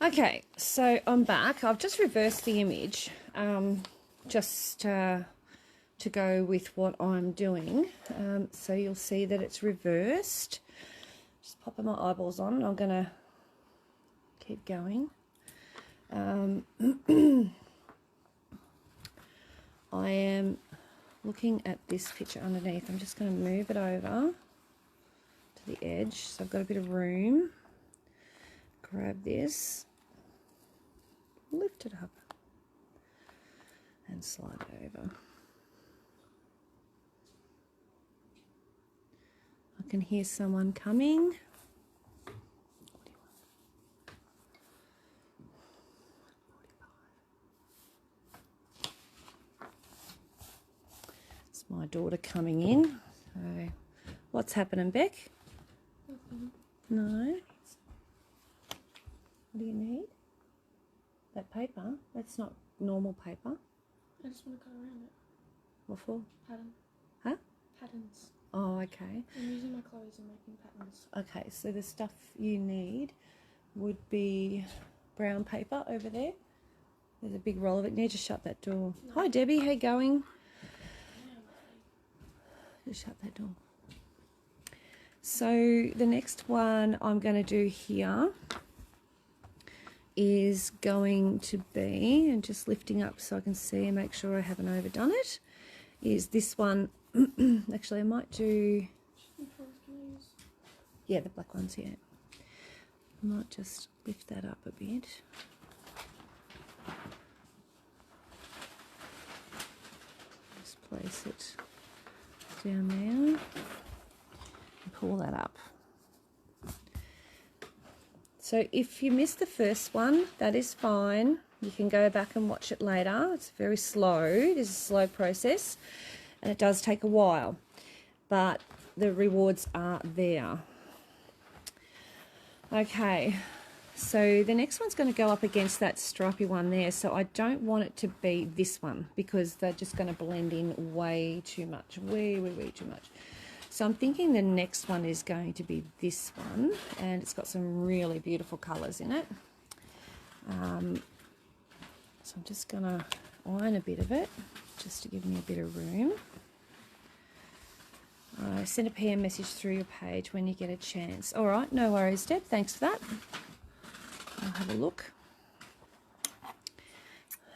Okay, so I'm back. I've just reversed the image just to go with what I'm doing. So you'll see that it's reversed. Just popping my eyeballs on. I'm going to keep going. I am looking at this picture underneath. I'm just going to move it over to the edge. So I've got a bit of room. Grab this. Lift it up and slide it over. I can hear someone coming. It's my daughter coming in. So, what's happening, Beck? Nothing. No. What do you need? That paper? That's not normal paper. I just want to cut around it. What for? Pattern. Huh? Patterns. Oh, okay. I'm using my clothes and making patterns. Okay, so the stuff you need would be brown paper over there. There's a big roll of it. You need to shut that door. No. Hi, Debbie. How you going? Just shut that door. So the next one I'm going to do here is going to be, and just lifting up so I can see and make sure I haven't overdone it, is this one. Actually, I might do, yeah, the black ones here. I might just lift that up a bit. Just place it down there and pull that up. So if you missed the first one, that is fine. You can go back and watch it later. It's very slow. It is a slow process and it does take a while, but the rewards are there. Okay, so the next one's going to go up against that stripy one there. So I don't want it to be this one because they're just going to blend in way too much, way too much. So I'm thinking the next one is going to be this one, and it's got some really beautiful colours in it. So I'm just going to iron a bit of it, just to give me a bit of room. Send a PM message through your page when you get a chance. All right, no worries, Deb. Thanks for that. I'll have a look.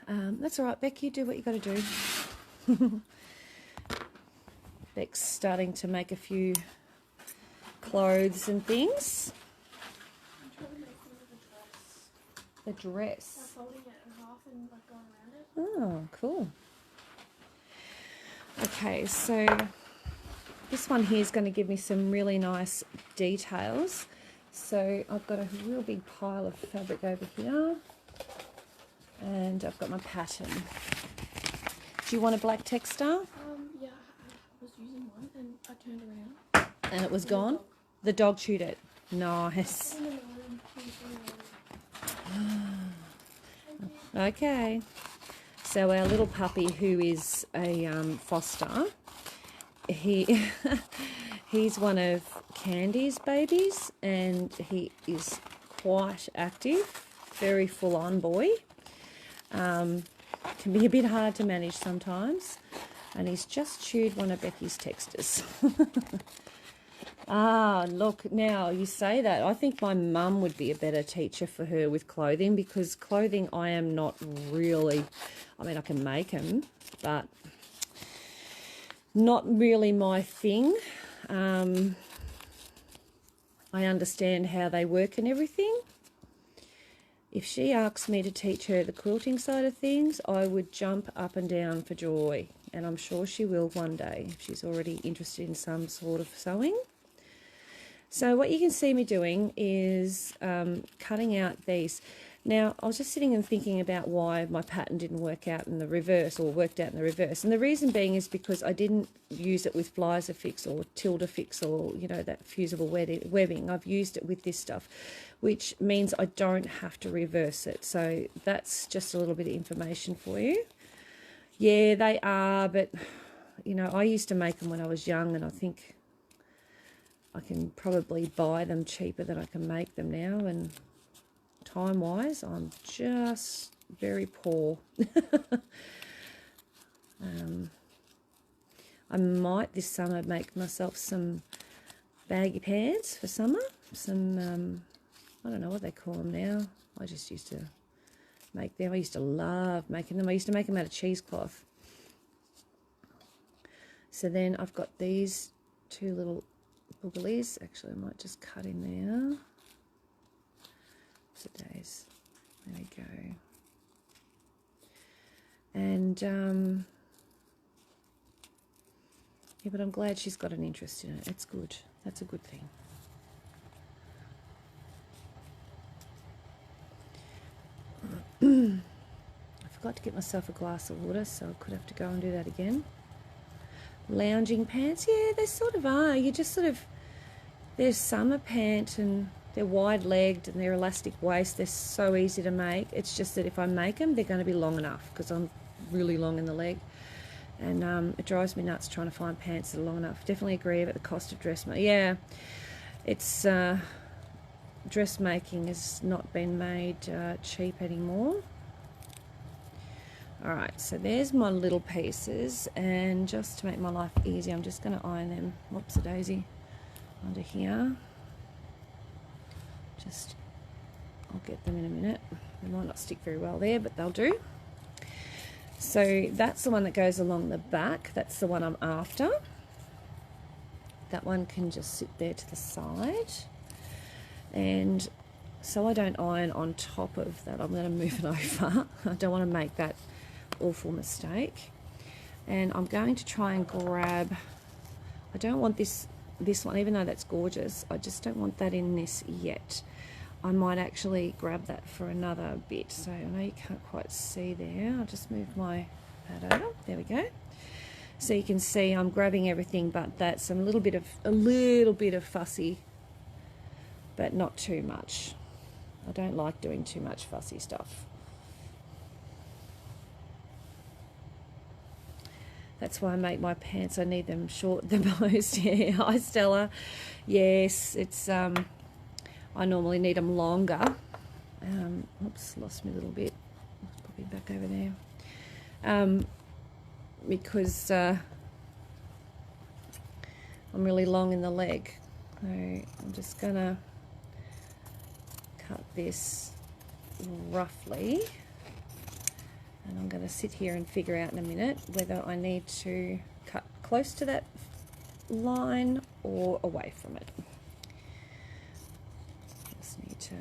That's all right, Beck. You do what you got to do. Beck's starting to make a few clothes and things. I'm trying to make a dress. The dress. I'm folding it in half and like going around it. Oh, cool. Okay, so this one here is going to give me some really nice details. So I've got a real big pile of fabric over here, and I've got my pattern. Do you want a black texture? Yeah, I was using one and I turned around. And it was gone? The dog chewed it. Nice. Okay. So our little puppy, who is a foster, he's one of Candy's babies, and he is quite active, very full-on boy. Can be a bit hard to manage sometimes, and he's just chewed one of Becky's textures. Ah, look, now you say that. I think my mum would be a better teacher for her with clothing, because clothing I am not really, I mean, I can make them, but not really my thing. I understand how they work and everything. If she asks me to teach her the quilting side of things, I would jump up and down for joy, and I'm sure she will one day if she's already interested in some sort of sewing. So what you can see me doing is cutting out these. Now, I was just sitting and thinking about why my pattern didn't work out in the reverse, or worked out in the reverse. And the reason being is because I didn't use it with Flies Fix or Tilda Fix or, you know, that fusible webbing. I've used it with this stuff, which means I don't have to reverse it. So that's just a little bit of information for you. Yeah, they are, but, you know, I used to make them when I was young, and I think I can probably buy them cheaper than I can make them now, and time-wise, I'm just very poor. I might this summer make myself some baggy pants for summer. Some, I don't know what they call them now. I just used to make them. I used to love making them. I used to make them out of cheesecloth. So then I've got these two little booglies. Actually, I might just cut in there. What's the days? There we go. And yeah, but I'm glad she's got an interest in it. It's good. That's a good thing. I forgot to get myself a glass of water, so I could have to go and do that again. Lounging pants, yeah, they sort of are. You just sort of, they're summer pant and they're wide-legged and they're elastic waist. They're so easy to make. It's just that if I make them, they're going to be long enough because I'm really long in the leg. And it drives me nuts trying to find pants that are long enough. Definitely agree about the cost of dressmaking. Yeah, it's dressmaking has not been made cheap anymore. Alright, so there's my little pieces, and just to make my life easy, I'm just going to iron them, whoops-a-daisy, under here. Just, I'll get them in a minute. They might not stick very well there, but they'll do. So that's the one that goes along the back. That's the one I'm after. That one can just sit there to the side. And so I don't iron on top of that, I'm going to move it over. I don't want to make that awful mistake. And I'm going to try and grab, I don't want this one, even though that's gorgeous, I just don't want that in this yet. I might actually grab that for another bit. So I know you can't quite see there. I'll just move my pad over. There we go. So you can see I'm grabbing everything but that. So I'm a little bit of fussy, but not too much. I don't like doing too much fussy stuff. That's why I make my pants. I need them short the most. Yeah, hi Stella. Yes, it's I normally need them longer. Oops, lost me a little bit. Let's pop it back over there. Because I'm really long in the leg. So I'm just gonna cut this roughly. And I'm going to sit here and figure out in a minute whether I need to cut close to that line or away from it. Just need to...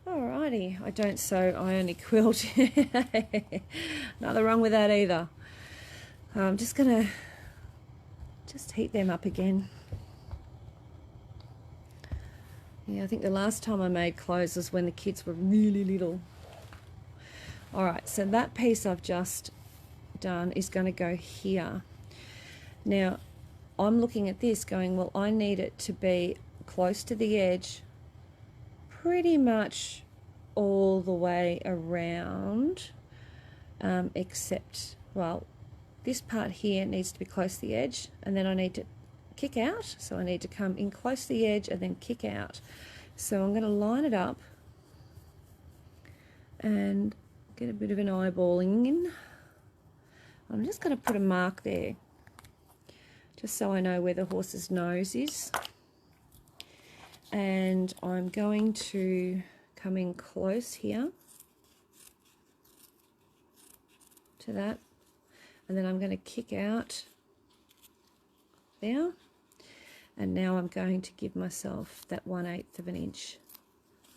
Alrighty, I don't sew, I only quilt. Nothing wrong with that either. I'm just going to just heat them up again. Yeah, I think the last time I made clothes was when the kids were really little. Alright, so that piece I've just done is going to go here. Now, I'm looking at this going, well, I need it to be close to the edge pretty much all the way around, except, well, this part here needs to be close to the edge, and then I need to kick out. So I need to come in close to the edge and then kick out. So I'm going to line it up and get a bit of an eyeballing in. I'm just going to put a mark there, just so I know where the horse's nose is. And I'm going to come in close here to that. And then I'm going to kick out there. And now I'm going to give myself that 1/8 of an inch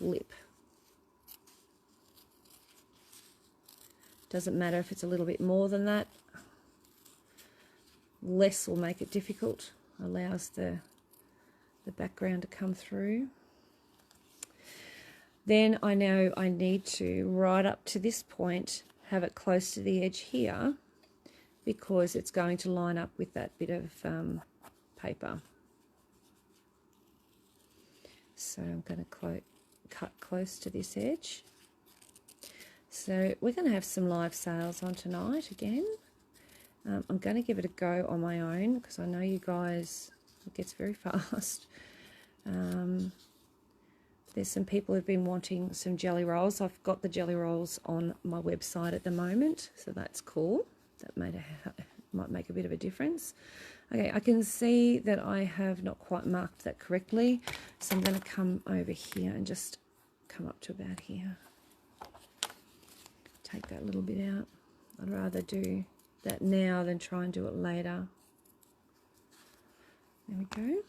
lip. Doesn't matter if it's a little bit more than that. Less will make it difficult. Allows the background to come through. Then I know I need to, right up to this point, have it close to the edge here, because it's going to line up with that bit of paper. So I'm going to cut close to this edge. So we're going to have some live sales on tonight again, I'm going to give it a go on my own because I know you guys, it gets very fast. There's some people who've been wanting some jelly rolls. I've got the jelly rolls on my website at the moment, so that's cool. That might make a bit of a difference. Okay, I can see that I have not quite marked that correctly, so I'm going to come over here and just come up to about here. Take that little bit out. I'd rather do that now than try and do it later. There we go.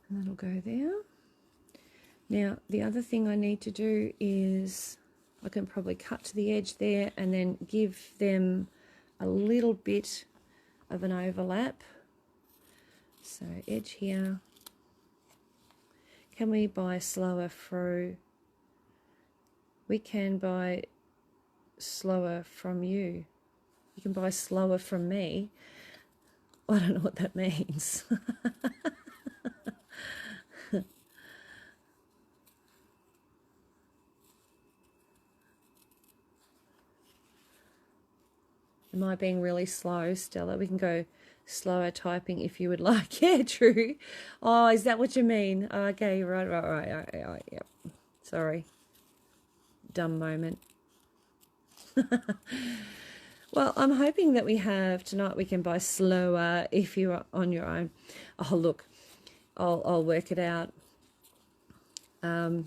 And that'll go there. Now, the other thing I need to do is I can probably cut to the edge there and then give them a little bit of an overlap. So edge here. Can we buy slower through? We can buy slower from you. You can buy slower from me. I don't know what that means. Am I being really slow, Stella? We can go slower typing if you would like. Yeah, true. Oh, is that what you mean? Okay, right, yep. Sorry. Dumb moment. Well, I'm hoping that we have tonight we can buy slower if you're on your own. Oh, look, I'll work it out. Be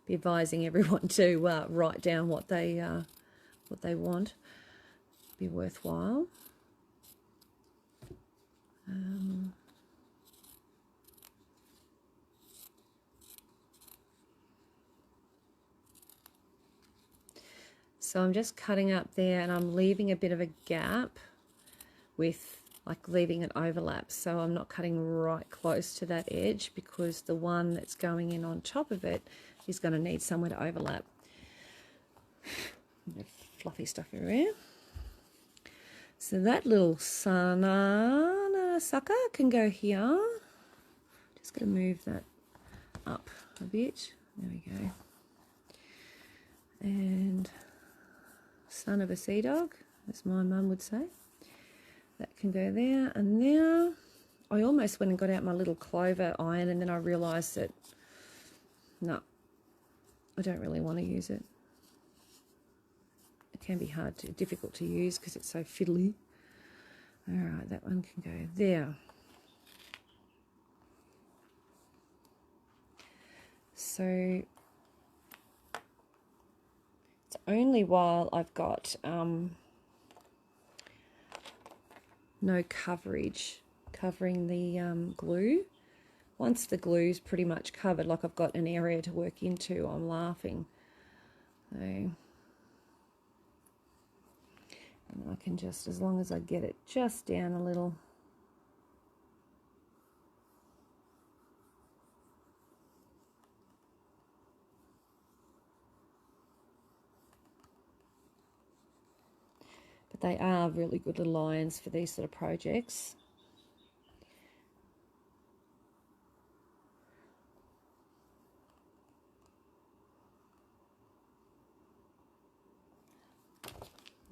advising everyone to write down what they want. Be worthwhile. So I'm just cutting up there and I'm leaving a bit of a gap with like leaving an overlap. So I'm not cutting right close to that edge because the one that's going in on top of it is going to need somewhere to overlap. Fluffy stuff everywhere. So that little banana sucker can go here. Just going to move that up a bit. There we go. And son of a sea dog, as my mum would say. That can go there. And now I almost went and got out my little clover iron and then I realised that, no, I don't really want to use it. It can be difficult to use because it's so fiddly. All right, that one can go there. So it's only while I've got no coverage covering the glue. Once the glue's pretty much covered, like I've got an area to work into, I'm laughing. So, and I can just, as long as I get it just down a little. But they are really good little irons for these sort of projects.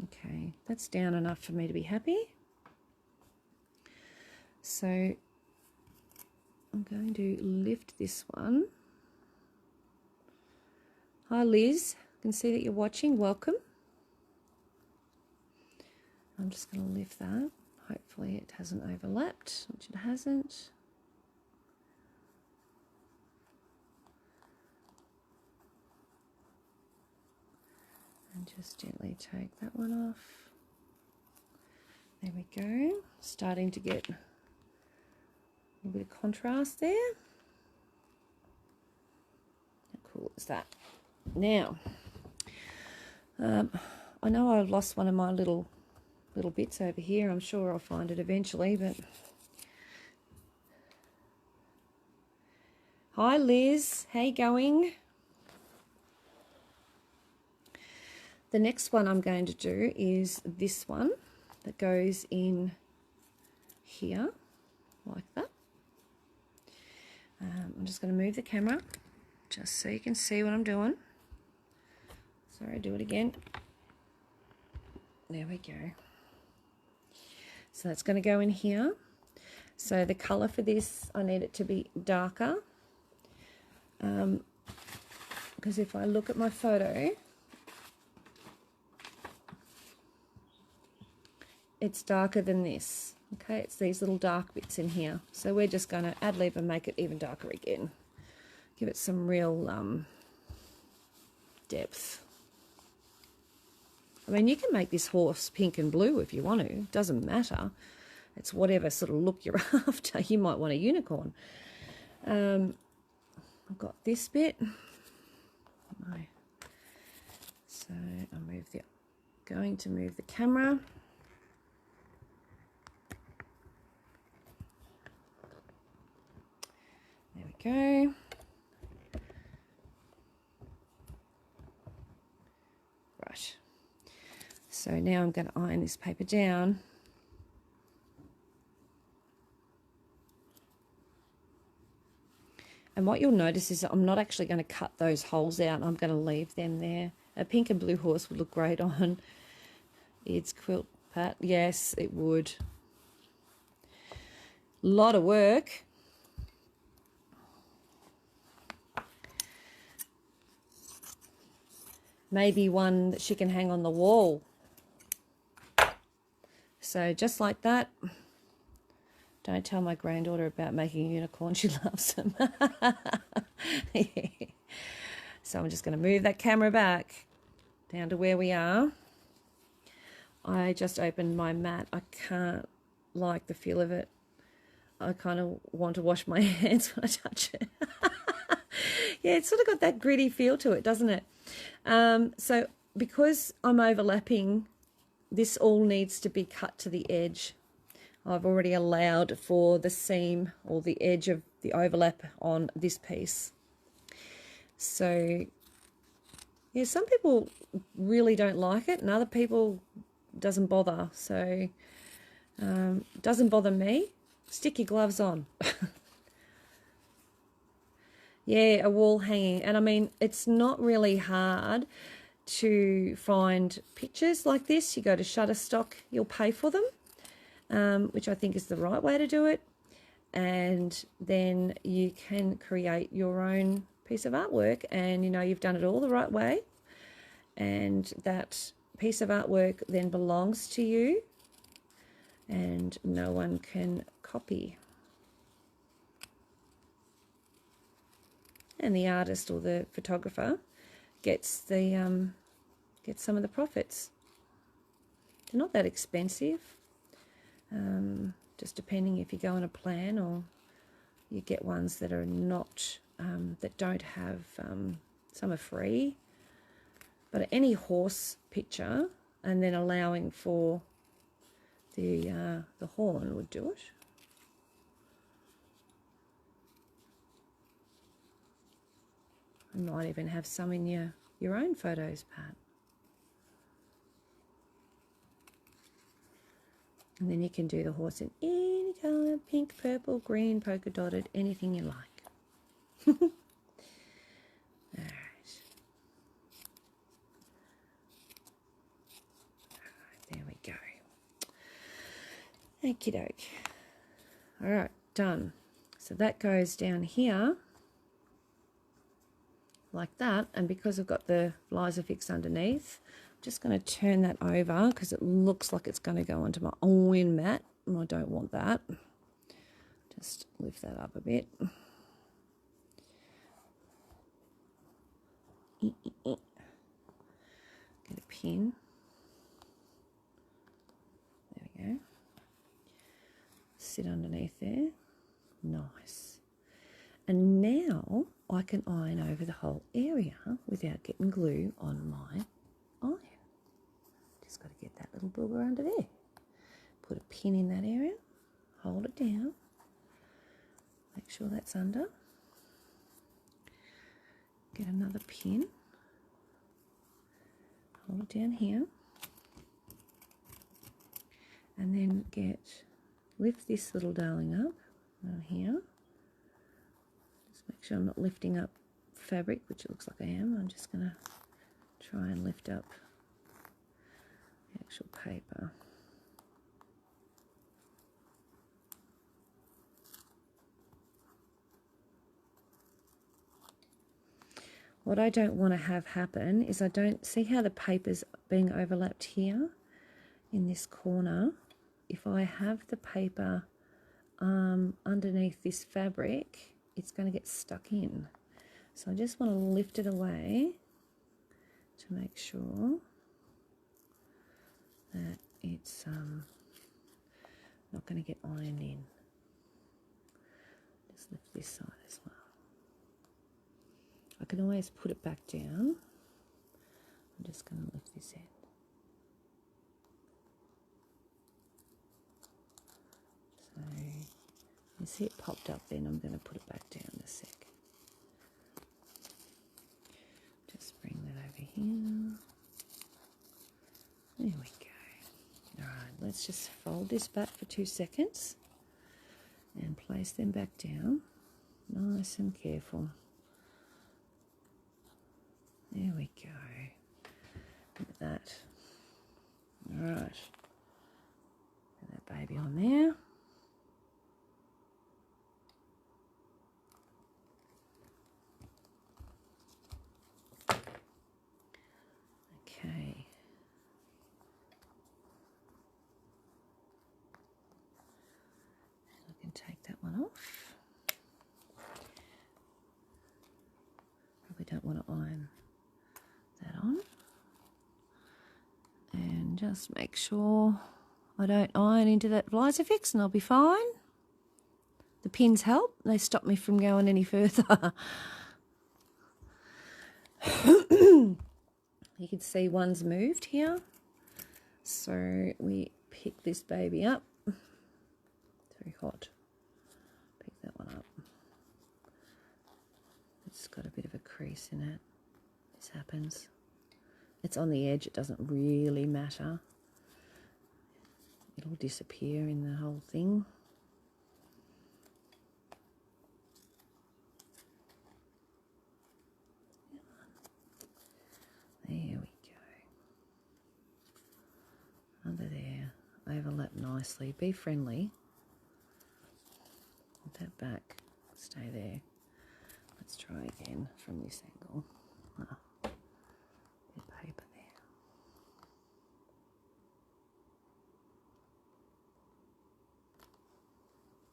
Okay, that's down enough for me to be happy. So I'm going to lift this one. Hi Liz, I can see that you're watching, welcome. I'm just going to lift that. Hopefully it hasn't overlapped, which it hasn't. And just gently take that one off. There we go. Starting to get a little bit of contrast there. How cool is that? Now, I know I've lost one of my little bits over here. I'm sure I'll find it eventually, but hi Liz, how you going? The next one I'm going to do is this one that goes in here like that. I'm just going to move the camera just so you can see what I'm doing. Sorry, do it again. There we go. So that's going to go in here. So the colour for this, I need it to be darker. Because if I look at my photo, it's darker than this. Okay, it's these little dark bits in here. So we're just going to ad-lib and make it even darker again. Give it some real depth. I mean, you can make this horse pink and blue if you want to. It doesn't matter. It's whatever sort of look you're after. You might want a unicorn. I've got this bit. No. So I'm going to move the camera. There we go. Right. So now I'm going to iron this paper down. And what you'll notice is that I'm not actually going to cut those holes out. I'm going to leave them there. A pink and blue horse would look great on Ed's quilt, Pat. Yes, it would. Lot of work. Maybe one that she can hang on the wall. So just like that. Don't tell my granddaughter about making a unicorn. She loves them. Yeah. So I'm just going to move that camera back down to where we are. I just opened my mat. I can't like the feel of it. I kind of want to wash my hands when I touch it. Yeah, it's sort of got that gritty feel to it, doesn't it? So because I'm overlapping, this all needs to be cut to the edge. I've already allowed for the seam or the edge of the overlap on this piece. So, yeah, some people really don't like it and other people doesn't bother. So, doesn't bother me. Stick your gloves on. Yeah, a wall hanging. And I mean, it's not really hard to find pictures like this. You go to Shutterstock, you'll pay for them. Which I think is the right way to do it, and then you can create your own piece of artwork, and you know you've done it all the right way, and that piece of artwork then belongs to you and no one can copy. And the artist or the photographer gets some of the profits. They're not that expensive. Just depending if you go on a plan or you get ones that are not, that don't have, some are free, but any horse picture and then allowing for the horn would do it. You might even have some in your own photos, Pat. And then you can do the horse in any colour, pink, purple, green, polka dotted, anything you like. All right. There we go. Okie doke. All right, done. So that goes down here like that. And because I've got the Liza Fix underneath, just going to turn that over because it looks like it's going to go onto my own mat and I don't want that. Just lift that up a bit. Get a pin. There we go. Sit underneath there. Nice. And now I can iron over the whole area without getting glue on my iron. Just got to get that little booger under there. Put a pin in that area, hold it down, make sure that's under. Get another pin, hold it down here, and then lift this little darling up down here. Just make sure I'm not lifting up fabric, which it looks like I am. I'm just going to try and lift up. actual paper. What I don't want to have happen is I don't see how the paper's being overlapped here in this corner. If I have the paper underneath this fabric, it's going to get stuck in. So I just want to lift it away to make sure that it's not going to get ironed in. Just lift this side as well. I can always put it back down. I'm just going to lift this end. So you see it popped up then, I'm going to put it back down in a sec. Just bring that over here. There we go. Alright, let's just fold this back for 2 seconds and place them back down. Nice and careful. There we go. Look at that. Alright. Put that baby on there. Okay. I can take that one off. Probably don't want to iron that on. And just make sure I don't iron into that Visifix and I'll be fine. The pins help. They stop me from going any further. You can see one's moved here. So we pick this baby up. It's very hot. Pick that one up. It's got a bit of a crease in it. This happens. It's on the edge. It doesn't really matter. It'll disappear in the whole thing. There we go. Under there. Overlap nicely. Be friendly. Put that back. Stay there. Let's try again from this angle. Ah, bit of paper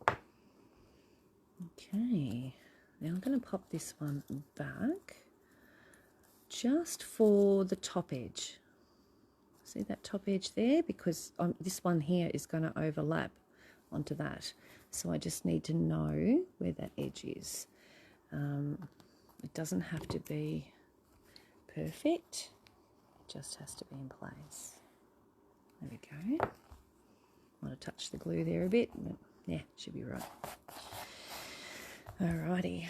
there. Okay. Now I'm going to pop this one back just for the top edge. See that top edge there? Because this one here is going to overlap onto that. So I just need to know where that edge is. It doesn't have to be perfect. It just has to be in place. There we go. Might have touched the glue there a bit, but yeah, should be right. Alrighty.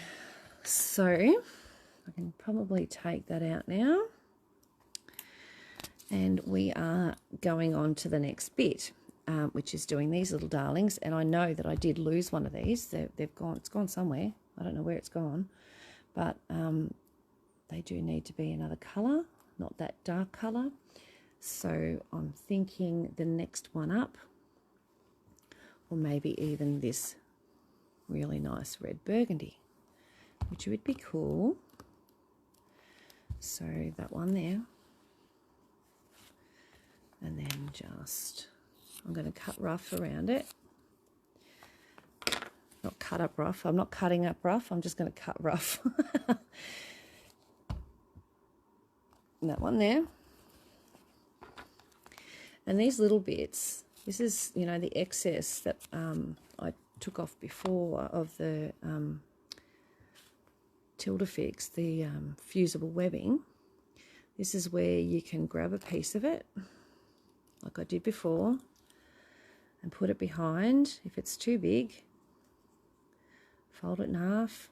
So I can probably take that out now. And we are going on to the next bit, which is doing these little darlings. And I know that I did lose one of these. They've gone. It's gone somewhere. I don't know where it's gone. But they do need to be another colour, not that dark colour. So I'm thinking the next one up, or maybe even this really nice red burgundy, which would be cool. So that one there. And then just, I'm going to cut rough around it. Not cut up rough. I'm not cutting up rough. I'm just going to cut rough. And that one there. And these little bits, this is, you know, the excess that I took off before of the Tildafix, the fusible webbing. This is where you can grab a piece of it, like I did before, and put it behind. If it's too big, fold it in half,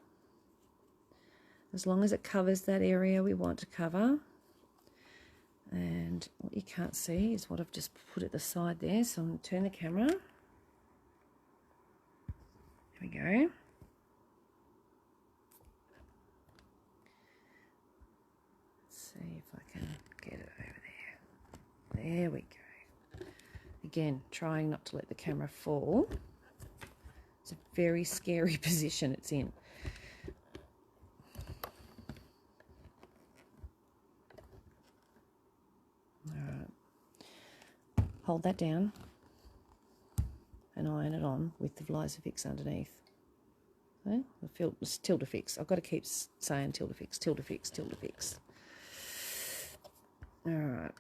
as long as it covers that area we want to cover. And what you can't see is what I've just put at the side there, so I'm going to turn the camera. There we go. Let's see if I can get it over there. There we go. again, trying not to let the camera fall. It's a very scary position it's in. Hold that down and iron it on with the Visifix underneath. Okay? It's Tilda-Fix. I've got to keep saying Tilda-Fix, Tilda-Fix, Tilda-Fix. All right.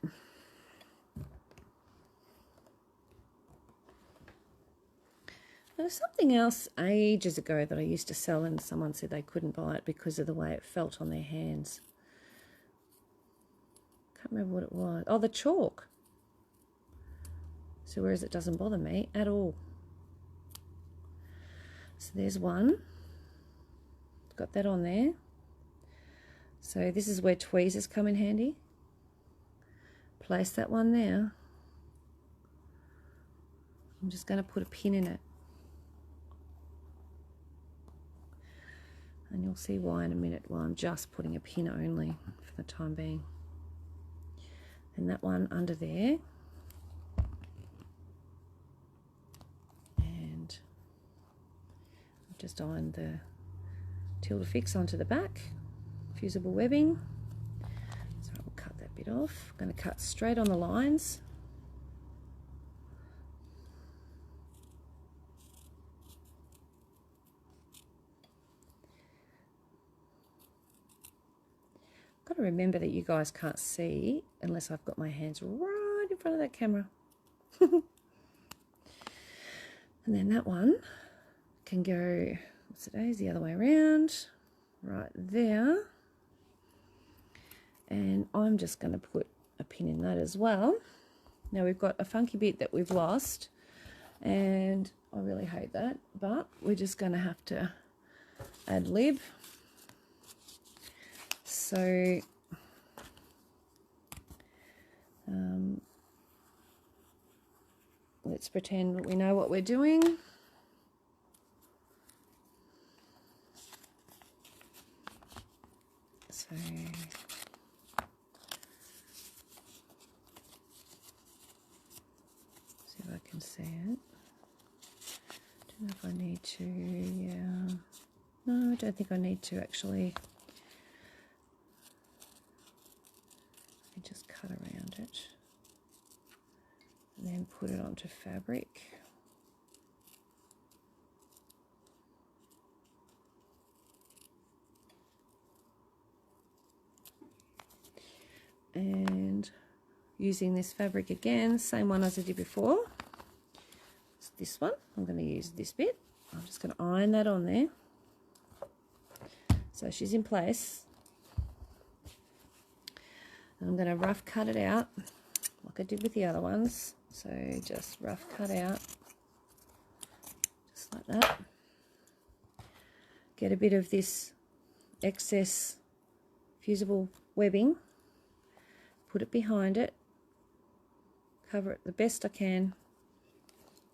There's something else ages ago that I used to sell and someone said they couldn't buy it because of the way it felt on their hands. Can't remember what it was. Oh, the chalk. So whereas it doesn't bother me at all. So there's one. Got that on there. So this is where tweezers come in handy. Place that one there. I'm just going to put a pin in it. And you'll see why in a minute, while I'm just putting a pin only for the time being. And that one under there. Just iron the Tilda-Fix onto the back, fusible webbing. So I'll cut that bit off. I'm going to cut straight on the lines. I've got to remember that you guys can't see unless I've got my hands right in front of that camera. And then that one can go, what's it, the other way around, right there. And I'm just going to put a pin in that as well. Now we've got a funky bit that we've lost, and I really hate that, but we're just going to have to ad lib. So let's pretend we know what we're doing. So see if I can see it. Don't know if I need to, yeah. No, I don't think I need to actually. I can just cut around it and then put it onto fabric. And using this fabric again, same one as I did before. It's this one. I'm going to use this bit. I'm just going to iron that on there. So she's in place. And I'm going to rough cut it out like I did with the other ones. So just rough cut out, just like that. Get a bit of this excess fusible webbing. Put it behind it, cover it the best I can,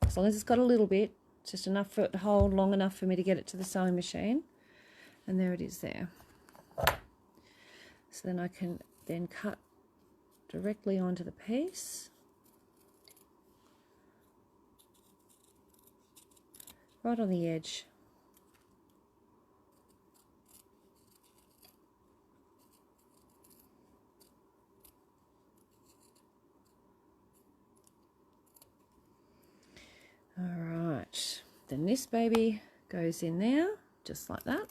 as long as it's got a little bit, just enough for it to hold long enough for me to get it to the sewing machine. And there it is there. So then I can then cut directly onto the piece. Right on the edge. Alright, then this baby goes in there, just like that.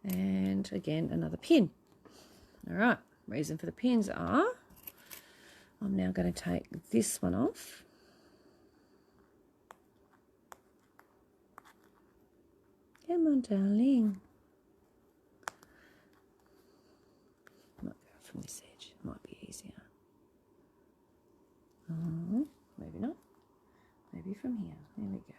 And again, another pin. Alright, reason for the pins are, I'm now going to take this one off. Come on, darling. Might go from this edge, might be easier. Maybe not. Maybe from here. There we go.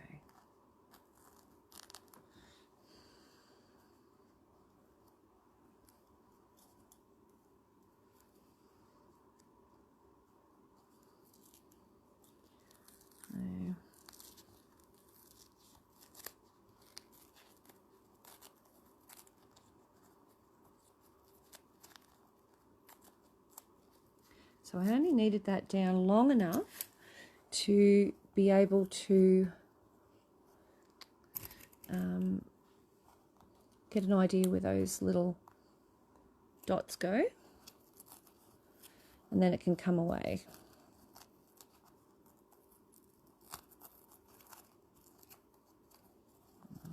So So I only needed that down long enough to be able to get an idea where those little dots go, and then it can come away.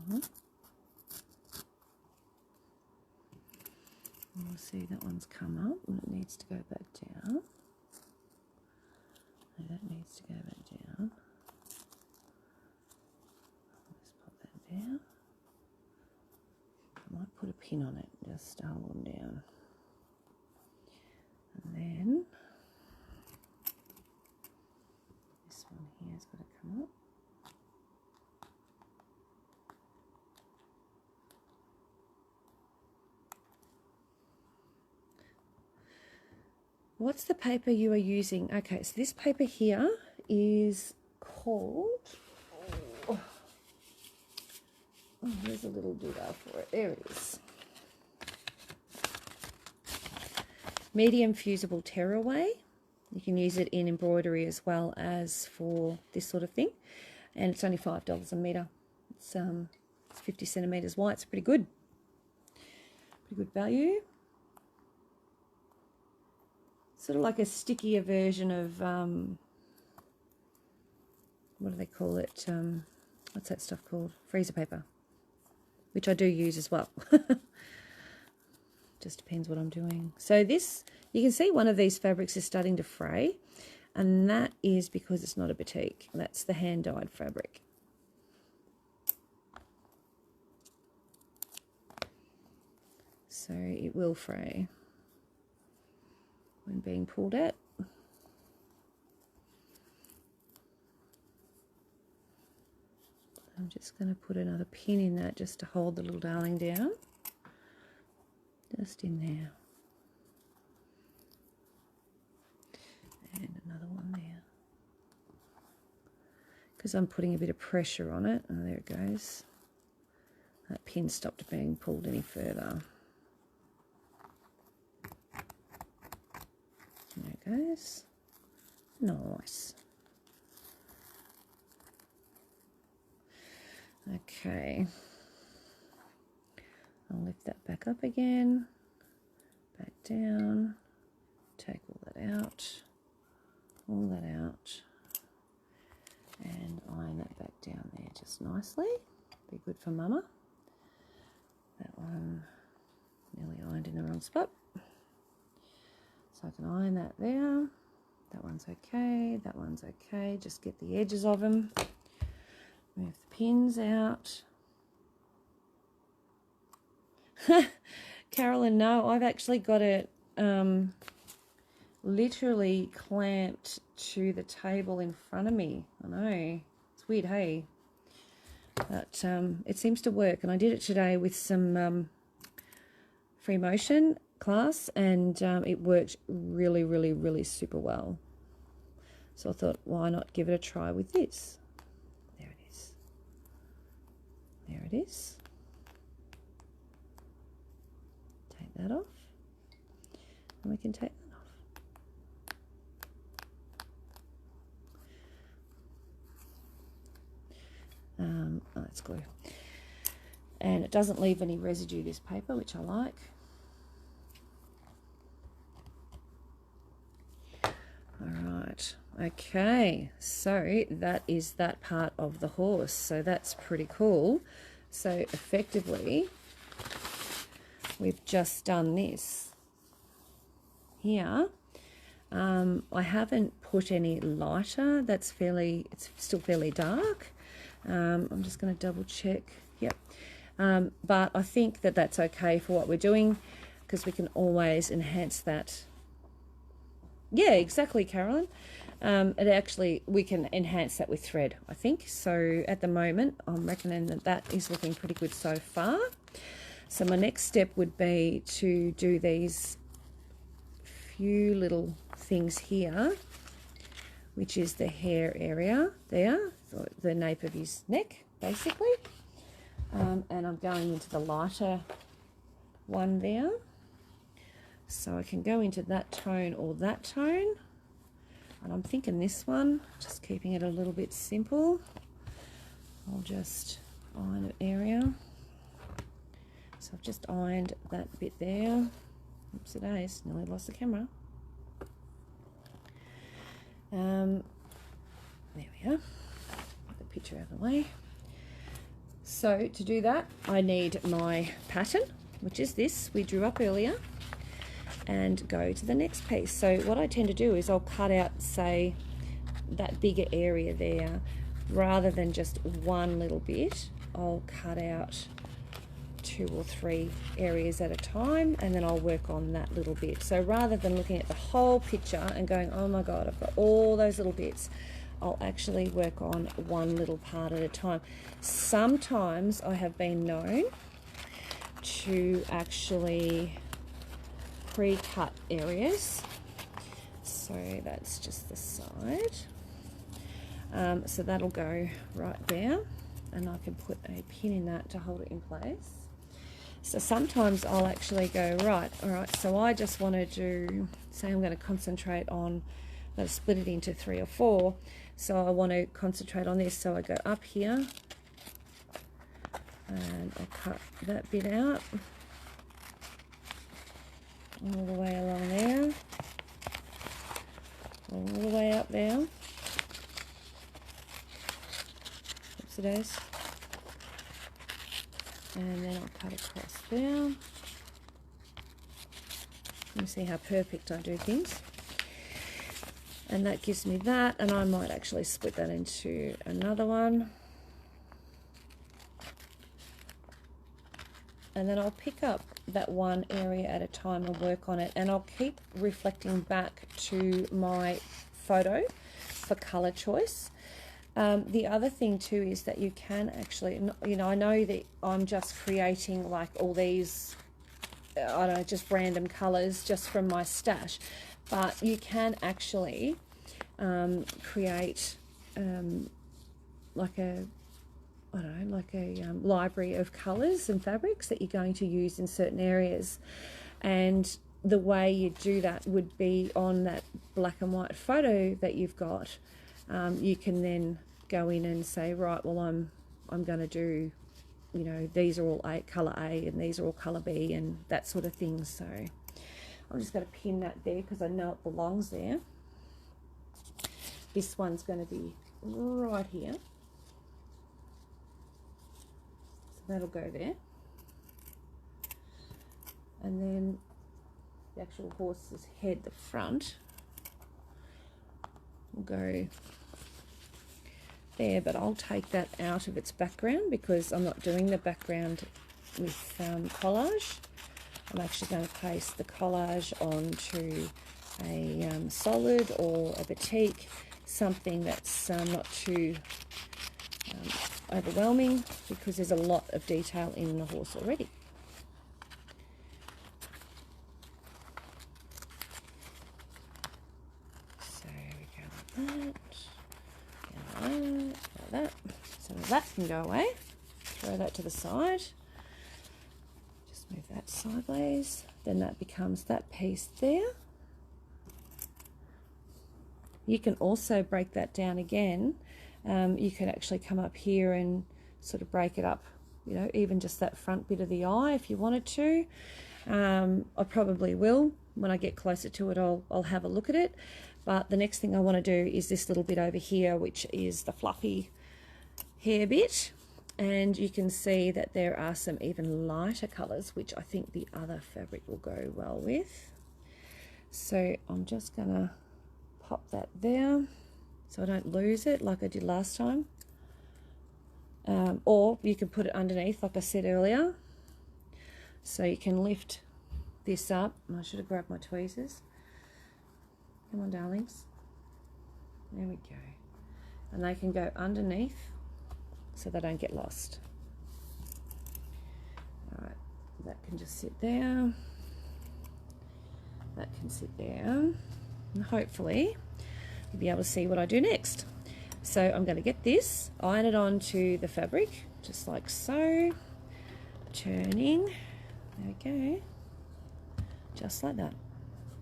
We'll see that one's come up and it needs to go back down. No, that needs to go back down. Let's pop that down. I might put a pin on it just to hold them down. And then this one here has got to come up. What's the paper you are using? Okay, so this paper here is called, oh, there's a little doodah for it. There it is. Medium fusible tearaway. You can use it in embroidery as well as for this sort of thing. And it's only $5 a metre. It's 50 centimetres wide. It's pretty good. Pretty good value. Sort of like a stickier version of, what do they call it? What's that stuff called? Freezer paper, which I do use as well. Just depends what I'm doing. So this, you can see one of these fabrics is starting to fray, and that is because it's not a batik. That's the hand-dyed fabric. So it will fray when being pulled out. I'm just going to put another pin in that just to hold the little darling down. Just in there. And another one there. Because I'm putting a bit of pressure on it. Oh, there it goes. That pin stopped being pulled any further. There it goes. Nice. Okay. I'll lift that back up again. Back down. Take all that out. All that out. And iron that back down there just nicely. Be good for Mama. That one nearly ironed in the wrong spot. So I can iron that there. That one's okay. That one's okay. Just get the edges of them. Move the pins out. Carolyn, no, I've actually got it literally clamped to the table in front of me. I know. It's weird, hey? But it seems to work. And I did it today with some free motion class, and it worked really, really, really super well. So I thought, why not give it a try with this? There it is. There it is. Take that off, and we can take that off. Oh, that's glue. And it doesn't leave any residue, this paper, which I like. Alright, okay, so that is that part of the horse. So that's pretty cool. So effectively, we've just done this here. I haven't put any lighter. That's fairly, it's still fairly dark. I'm just going to double check. Yep. But I think that that's okay for what we're doing, because we can always enhance that. Yeah, exactly, Carolyn. It actually, we can enhance that with thread, I think. So at the moment, I'm reckoning that that is looking pretty good so far. So my next step would be to do these few little things here, which is the hair area there, the nape of his neck, basically. And I'm going into the lighter one there. So I can go into that tone or that tone. And I'm thinking this one, just keeping it a little bit simple. I'll just iron an area. So I've just ironed that bit there. Oops, it is. Nearly lost the camera. There we are. Get the picture out of the way. So to do that, I need my pattern, which is this we drew up earlier, and go to the next piece. So what I tend to do is I'll cut out, say, that bigger area there, rather than just one little bit. I'll cut out 2 or 3 areas at a time, and then I'll work on that little bit. So rather than looking at the whole picture and going, oh my god, I've got all those little bits, I'll actually work on one little part at a time. Sometimes I have been known to actually pre-cut areas. So that's just the side. So that'll go right there, and I can put a pin in that to hold it in place. So sometimes I'll actually go, right, all right, so I just want to do, say I'm going to concentrate on, I'm going to split it into 3 or 4. So I want to concentrate on this. So I go up here, and I'll cut that bit out all the way along there, all the way up there. Oops, it is. And then I'll cut across there. You see how perfect I do things. And that gives me that, and I might actually split that into another one. And then I'll pick up that one area at a time and work on it, and I'll keep reflecting back to my photo for color choice. The other thing too is that you can actually, you know, I know that I'm just creating like all these, I don't know, just random colors just from my stash, but you can actually create like a, I don't know, like a library of colors and fabrics that you're going to use in certain areas. And the way you do that would be on that black and white photo that you've got. You can then go in and say, right, well, I'm going to do, you know, these are all color A and these are all color B and that sort of thing. So I'm just going to pin that there because I know it belongs there. This one's going to be right here. So that'll go there. And then the actual horse's head, the front, will go there, but I'll take that out of its background because I'm not doing the background with collage. I'm actually going to paste the collage onto a solid or a batik, something that's not too overwhelming, because there's a lot of detail in the horse already. So we go like that, so that can go away. Throw that to the side. Just move that sideways. Then that becomes that piece there. You can also break that down again. You can actually come up here and sort of break it up, you know, even just that front bit of the eye if you wanted to. I probably will. When I get closer to it, I'll have a look at it. But the next thing I want to do is this little bit over here, which is the fluffy hair bit. And you can see that there are some even lighter colours, which I think the other fabric will go well with. So I'm just going to pop that there so I don't lose it like I did last time. Or you can put it underneath like I said earlier. So you can lift this up. I should have grabbed my tweezers. Come on, darlings. There we go. And they can go underneath so they don't get lost. All right, that can just sit there. That can sit there. And hopefully you'll be able to see what I do next. So I'm going to get this, iron it onto the fabric, just like so. Turning. There we go. Just like that.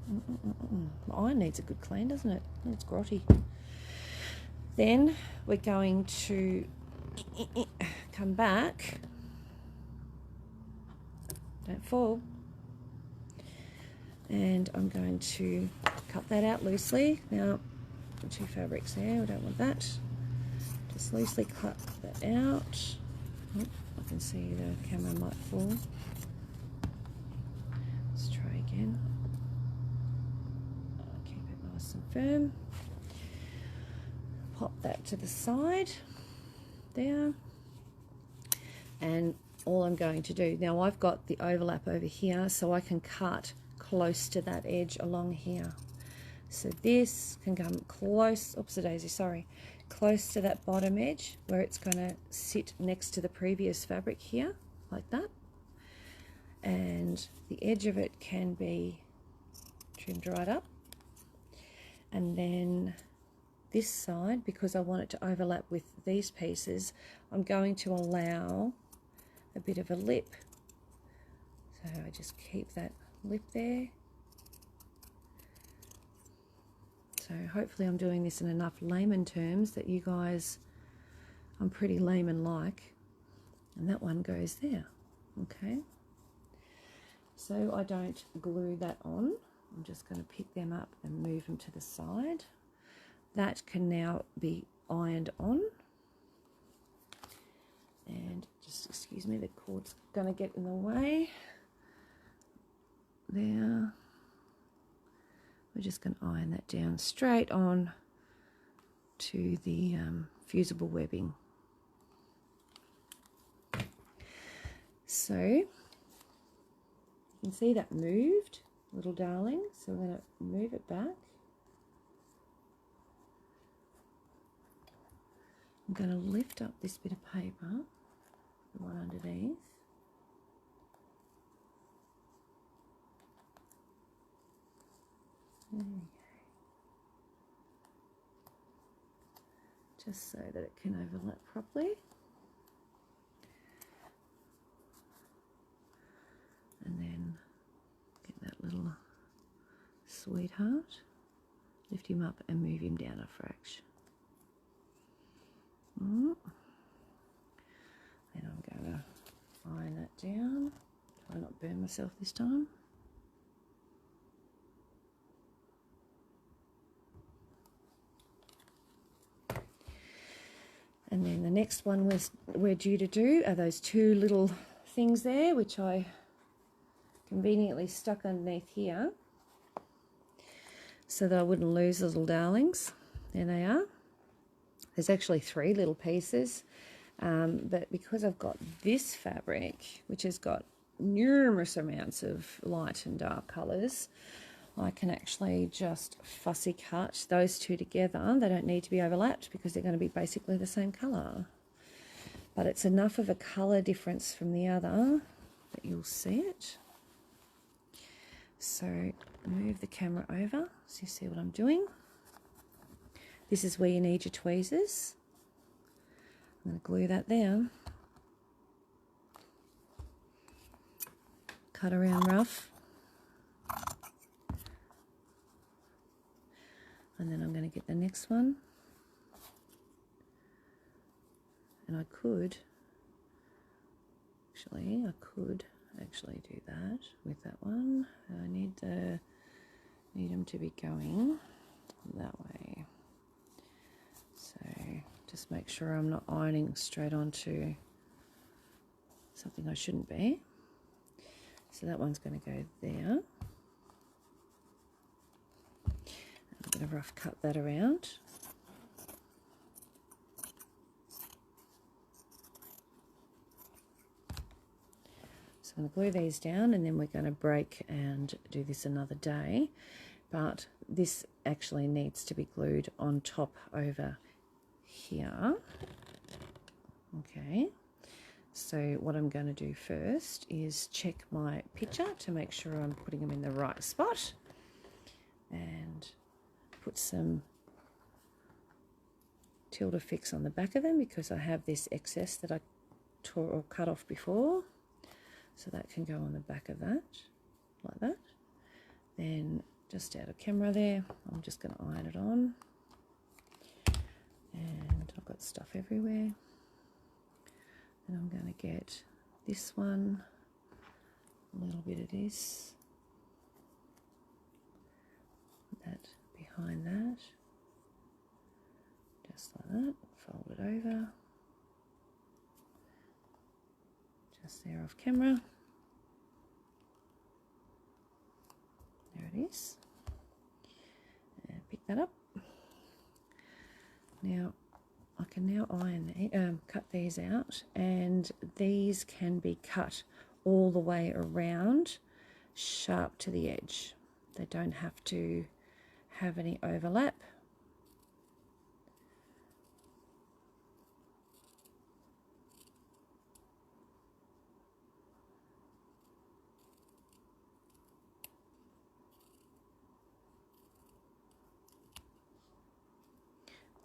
My iron needs a good clean, doesn't it? It's grotty. Then we're going to come back. Don't fall. And I'm going to cut that out loosely. Now, 2 fabrics there, we don't want that. Just loosely cut that out. Oh, I can see the camera might fall. Let's try again. Keep it nice and firm. Pop that to the side there. And all I'm going to do, now I've got the overlap over here, so I can cut close to that edge along here. So this can come close, oops-a-daisy, sorry, close to that bottom edge where it's going to sit next to the previous fabric here, like that. And the edge of it can be trimmed right up. And then this side, because I want it to overlap with these pieces, I'm going to allow a bit of a lip. So I just keep that lip there. So hopefully I'm doing this in enough layman terms that you guys, I'm pretty layman-like. And that one goes there, okay? So I don't glue that on. I'm just going to pick them up and move them to the side. That can now be ironed on. And just excuse me, the cord's going to get in the way. There. We're just going to iron that down straight on to the fusible webbing. So you can see that moved, little darling. So we're going to move it back. I'm going to lift up this bit of paper, the one underneath. There we go. Just so that it can overlap properly. And then get that little sweetheart, lift him up and move him down a fraction. Then I'm going to iron that down. Try not burn myself this time. And then the next one we're due to do are those 2 little things there, which I conveniently stuck underneath here so that I wouldn't lose the little darlings. There they are. There's actually 3 little pieces, but because I've got this fabric, which has got numerous amounts of light and dark colours, I can actually just fussy cut those 2 together. They don't need to be overlapped because they're going to be basically the same colour. But it's enough of a colour difference from the other that you'll see it. So move the camera over so you see what I'm doing. This is where you need your tweezers. I'm going to glue that down. Cut around rough. And then I'm going to get the next one. And I could actually do that with that one. I need them to be going that way. So just make sure I'm not ironing straight onto something I shouldn't be. So that one's going to go there. I'm going to rough cut that around. So I'm going to glue these down and then we're going to break and do this another day. But this actually needs to be glued on top over here. Okay. So what I'm going to do first is check my picture to make sure I'm putting them in the right spot. And put some tilde fix on the back of them because I have this excess that I tore or cut off before. So that can go on the back of that, like that. Then just out of camera there. I'm just going to iron it on. And I've got stuff everywhere. And I'm going to get this one, a little bit of this, that behind that, just like that, fold it over, just there off camera. There it is. And pick that up. Now I can now cut these out, and these can be cut all the way around, sharp to the edge. They don't have to have any overlap.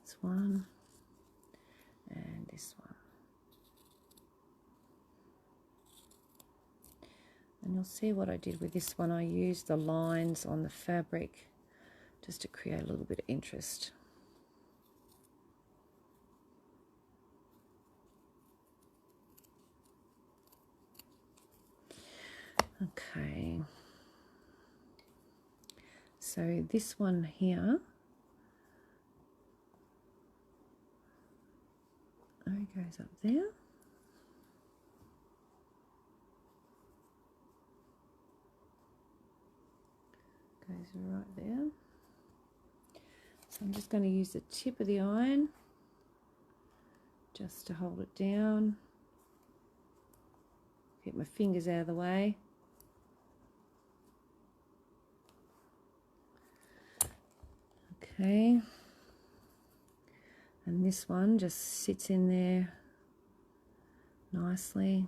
This one and this one. And you'll see what I did with this one. I used the lines on the fabric just to create a little bit of interest. Okay. So this one here, it goes up there. Goes right there. So I'm just going to use the tip of the iron just to hold it down. Get my fingers out of the way. Okay. And this one just sits in there nicely.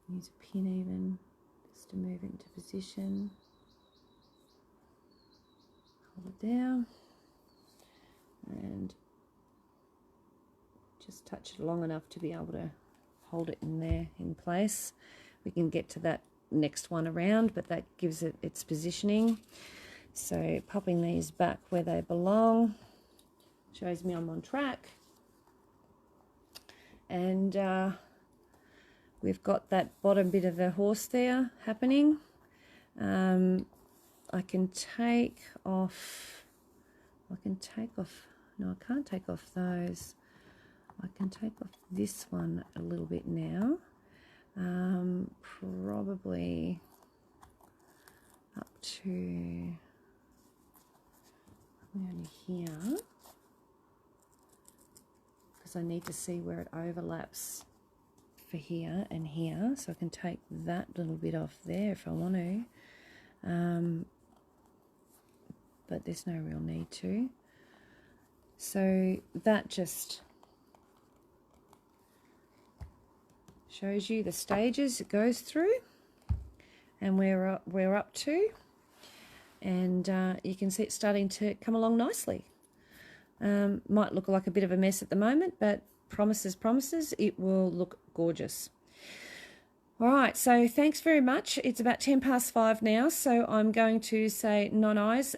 Use a pin even just to move it into position. Hold it down and just touch it long enough to be able to hold it in there in place. We can get to that next one around, but that gives it its positioning. So popping these back where they belong shows me I'm on track. And we've got that bottom bit of the horse there happening. I can take off, no, I can't take off those. I can take off this one a little bit now. Probably up to only here, because I need to see where it overlaps for here and here, so I can take that little bit off there if I want to, but there's no real need to. So that just shows you the stages it goes through and where we're up to. And you can see it's starting to come along nicely. Might look like a bit of a mess at the moment, but promises, it will look gorgeous. All right, so thanks very much. It's about 5:10 now, so I'm going to say non-eyes.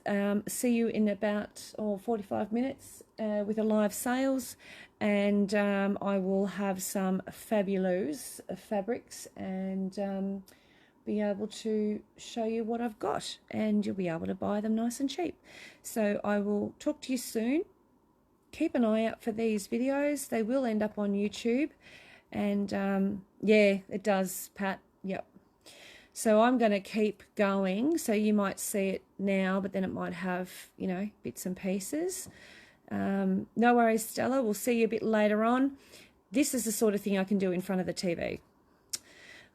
See you in about 45 minutes with a live sales, and I will have some fabulous fabrics and be able to show you what I've got, and you'll be able to buy them nice and cheap. So I will talk to you soon. Keep an eye out for these videos. They will end up on YouTube, and yeah, it does, Pat. Yep. So I'm going to keep going, so you might see it now, but then it might have, you know, bits and pieces. No worries, Stella. We'll see you a bit later on. This is the sort of thing I can do in front of the TV.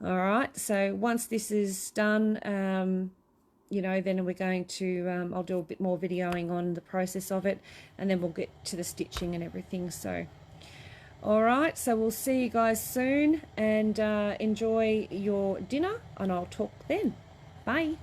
All right, so once this is done, you know, then we're going to, I'll do a bit more videoing on the process of it, and then we'll get to the stitching and everything. So, all right, so we'll see you guys soon, and enjoy your dinner, and I'll talk then. Bye.